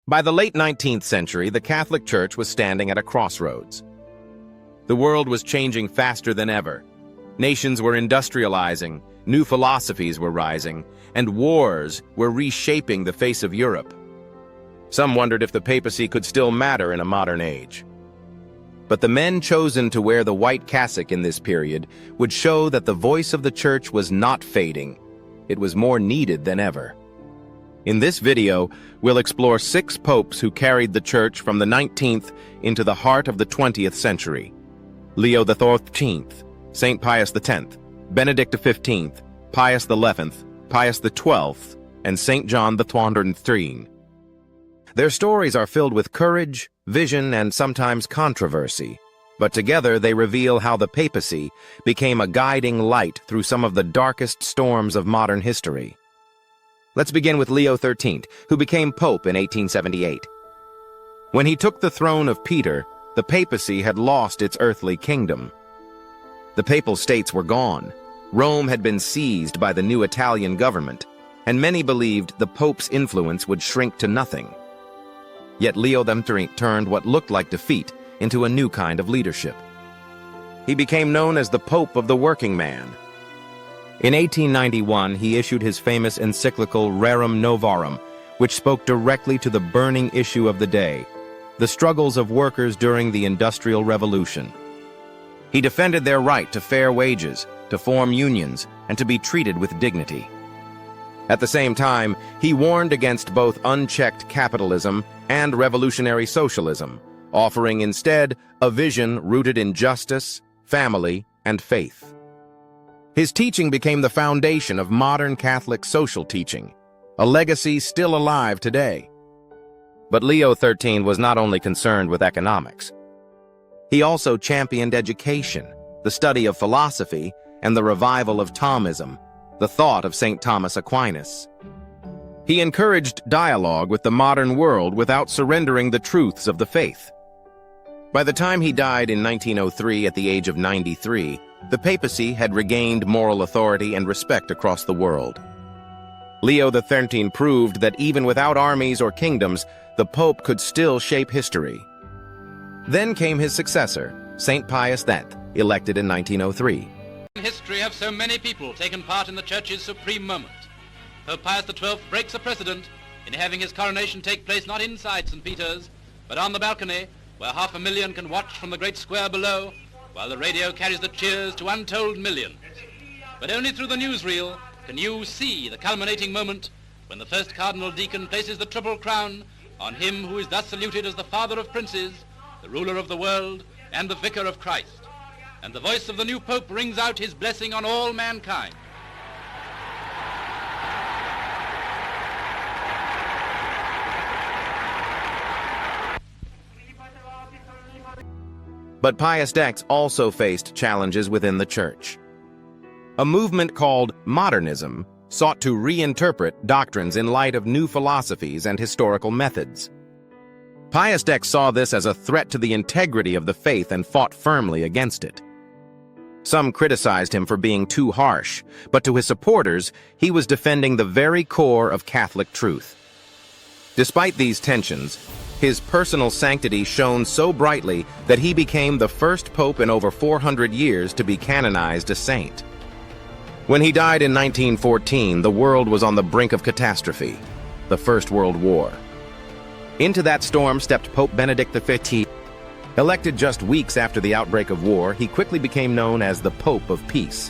By the late 19th century, the Catholic Church was standing at a crossroads. The world was changing faster than ever. Nations were industrializing, new philosophies were rising, and wars were reshaping the face of Europe. Some wondered if the papacy could still matter in a modern age. But the men chosen to wear the white cassock in this period would show that the voice of the Church was not fading. It was more needed than ever. In this video, we'll explore 6 popes who carried the Church from the 19th into the heart of the 20th century. Leo XIII, St. Pius X, Benedict XV, Pius XI, Pius XII, and St. John XXIII. Their stories are filled with courage, vision, and sometimes controversy, but together they reveal how the papacy became a guiding light through some of the darkest storms of modern history. Let's begin with Leo XIII, who became Pope in 1878. When he took the throne of Peter, the papacy had lost its earthly kingdom. The Papal States were gone. Rome had been seized by the new Italian government, and many believed the Pope's influence would shrink to nothing. Yet Leo XIII turned what looked like defeat into a new kind of leadership. He became known as the Pope of the working man. In 1891, he issued his famous encyclical Rerum Novarum, which spoke directly to the burning issue of the day, the struggles of workers during the Industrial Revolution. He defended their right to fair wages, to form unions, and to be treated with dignity. At the same time, he warned against both unchecked capitalism and revolutionary socialism, offering instead a vision rooted in justice, family, and faith. His teaching became the foundation of modern Catholic social teaching, a legacy still alive today. But Leo XIII was not only concerned with economics. He also championed education, the study of philosophy, and the revival of Thomism, the thought of St. Thomas Aquinas. He encouraged dialogue with the modern world without surrendering the truths of the faith. By the time he died in 1903 at the age of 93, the papacy had regained moral authority and respect across the world. Leo XIII proved that even without armies or kingdoms, the Pope could still shape history. Then came his successor, St. Pius X, elected in 1903. In history have so many people taken part in the Church's supreme moment. Pope Pius XII breaks a precedent in having his coronation take place not inside St. Peter's, but on the balcony, where 500,000 can watch from the great square below, while the radio carries the cheers to untold millions. But only through the newsreel can you see the culminating moment when the first cardinal deacon places the triple crown on him who is thus saluted as the father of princes, the ruler of the world, and the vicar of Christ. And the voice of the new Pope rings out his blessing on all mankind. But Pius X also faced challenges within the Church. A movement called modernism sought to reinterpret doctrines in light of new philosophies and historical methods. Pius X saw this as a threat to the integrity of the faith and fought firmly against it. Some criticized him for being too harsh, but to his supporters, he was defending the very core of Catholic truth. Despite these tensions, his personal sanctity shone so brightly that he became the first pope in over 400 years to be canonized a saint. When he died in 1914, the world was on the brink of catastrophe, the First World War. Into that storm stepped Pope Benedict XV. Elected just weeks after the outbreak of war, he quickly became known as the Pope of Peace.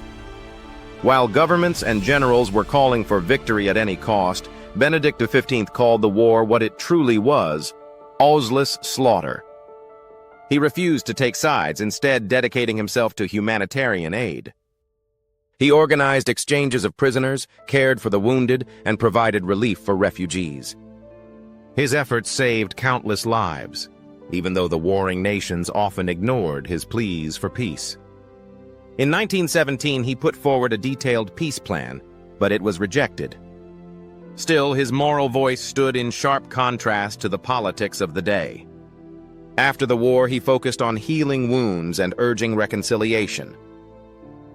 While governments and generals were calling for victory at any cost, Benedict XV called the war what it truly was: causeless slaughter. He refused to take sides, instead dedicating himself to humanitarian aid. He organized exchanges of prisoners, cared for the wounded, and provided relief for refugees. His efforts saved countless lives, even though the warring nations often ignored his pleas for peace. In 1917, he put forward a detailed peace plan, but it was rejected. Still, his moral voice stood in sharp contrast to the politics of the day. After the war, he focused on healing wounds and urging reconciliation.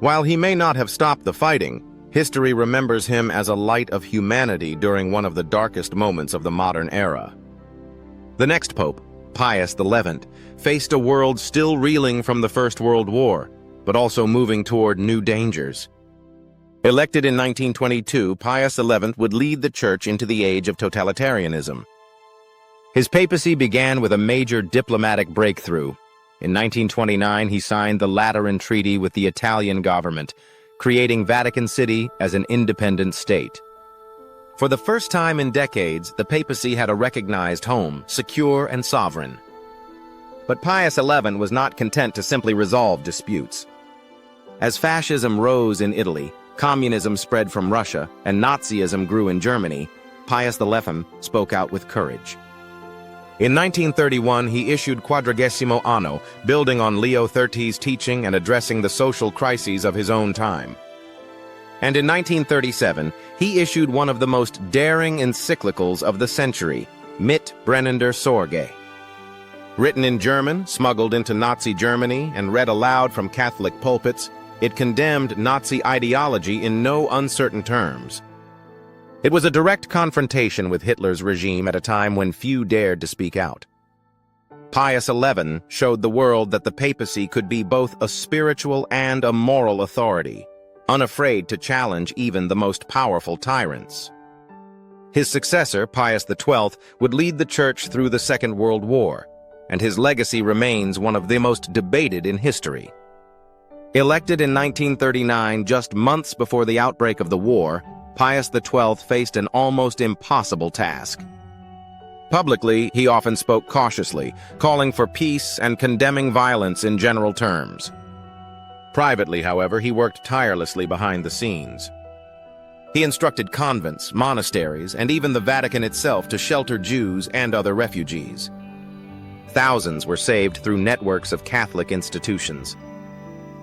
While he may not have stopped the fighting, history remembers him as a light of humanity during one of the darkest moments of the modern era. The next pope, Pius XI, faced a world still reeling from the First World War, but also moving toward new dangers. Elected in 1922, Pius XI would lead the Church into the age of totalitarianism. His papacy began with a major diplomatic breakthrough. In 1929, he signed the Lateran Treaty with the Italian government, creating Vatican City as an independent state. For the first time in decades, the papacy had a recognized home, secure and sovereign. But Pius XI was not content to simply resolve disputes. As fascism rose in Italy, communism spread from Russia, and Nazism grew in Germany, Pius XI spoke out with courage. In 1931, he issued Quadragesimo Anno, building on Leo XIII's teaching and addressing the social crises of his own time. And in 1937, he issued one of the most daring encyclicals of the century, Mit brennender Sorge. Written in German, smuggled into Nazi Germany, and read aloud from Catholic pulpits, it condemned Nazi ideology in no uncertain terms. It was a direct confrontation with Hitler's regime at a time when few dared to speak out. Pius XI showed the world that the papacy could be both a spiritual and a moral authority, unafraid to challenge even the most powerful tyrants. His successor, Pius XII, would lead the Church through the Second World War, and his legacy remains one of the most debated in history. Elected in 1939, just months before the outbreak of the war, Pius XII faced an almost impossible task. Publicly, he often spoke cautiously, calling for peace and condemning violence in general terms. Privately, however, he worked tirelessly behind the scenes. He instructed convents, monasteries, and even the Vatican itself to shelter Jews and other refugees. Thousands were saved through networks of Catholic institutions.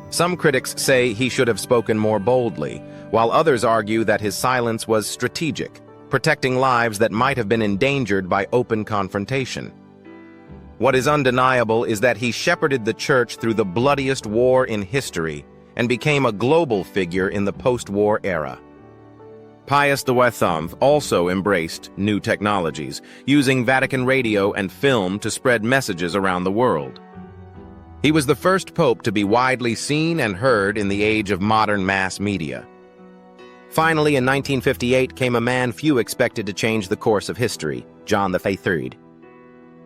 Some critics say he should have spoken more boldly, while others argue that his silence was strategic, protecting lives that might have been endangered by open confrontation. What is undeniable is that he shepherded the Church through the bloodiest war in history and became a global figure in the post-war era. Pius XII also embraced new technologies, using Vatican radio and film to spread messages around the world. He was the first pope to be widely seen and heard in the age of modern mass media. Finally, in 1958 came a man few expected to change the course of history, John XXIII.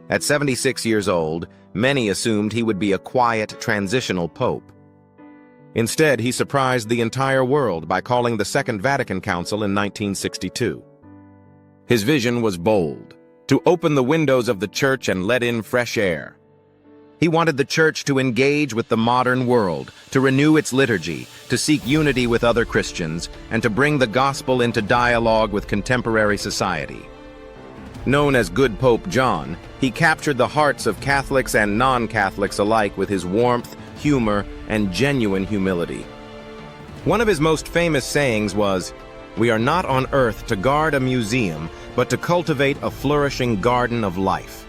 At 76 years old, many assumed he would be a quiet, transitional pope. Instead, he surprised the entire world by calling the Second Vatican Council in 1962. His vision was bold: to open the windows of the Church and let in fresh air. He wanted the Church to engage with the modern world, to renew its liturgy, to seek unity with other Christians, and to bring the gospel into dialogue with contemporary society. Known as Good Pope John, he captured the hearts of Catholics and non-Catholics alike with his warmth, humor, and genuine humility. One of his most famous sayings was, "We are not on earth to guard a museum, but to cultivate a flourishing garden of life."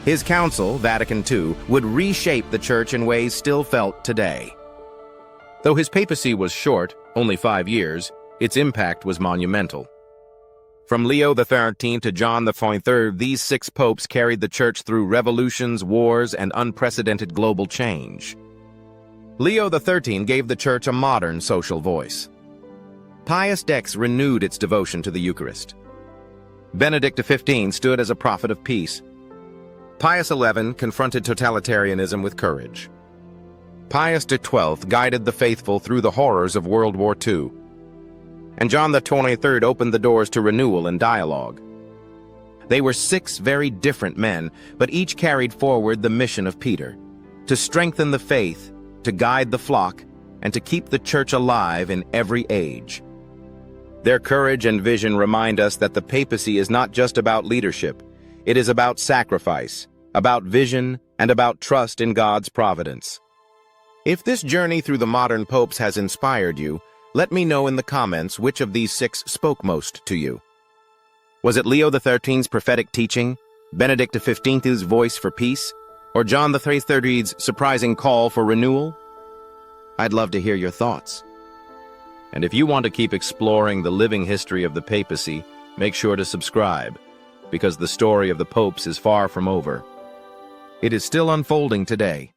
His council, Vatican II, would reshape the Church in ways still felt today. Though his papacy was short, only 5 years, its impact was monumental. From Leo XIII to John XXIII, these 6 popes carried the Church through revolutions, wars, and unprecedented global change. Leo XIII gave the Church a modern social voice. Pius X renewed its devotion to the Eucharist. Benedict XV stood as a prophet of peace. Pius XI confronted totalitarianism with courage. Pius XII guided the faithful through the horrors of World War II. And John XXIII opened the doors to renewal and dialogue. They were 6 very different men, but each carried forward the mission of Peter: to strengthen the faith, to guide the flock, and to keep the Church alive in every age. Their courage and vision remind us that the papacy is not just about leadership. It is about sacrifice, about vision, and about trust in God's providence. If this journey through the modern popes has inspired you, let me know in the comments which of these 6 spoke most to you. Was it Leo XIII's prophetic teaching, Benedict XV's voice for peace, or John XXIII's surprising call for renewal? I'd love to hear your thoughts. And if you want to keep exploring the living history of the papacy, make sure to subscribe, because the story of the popes is far from over. It is still unfolding today.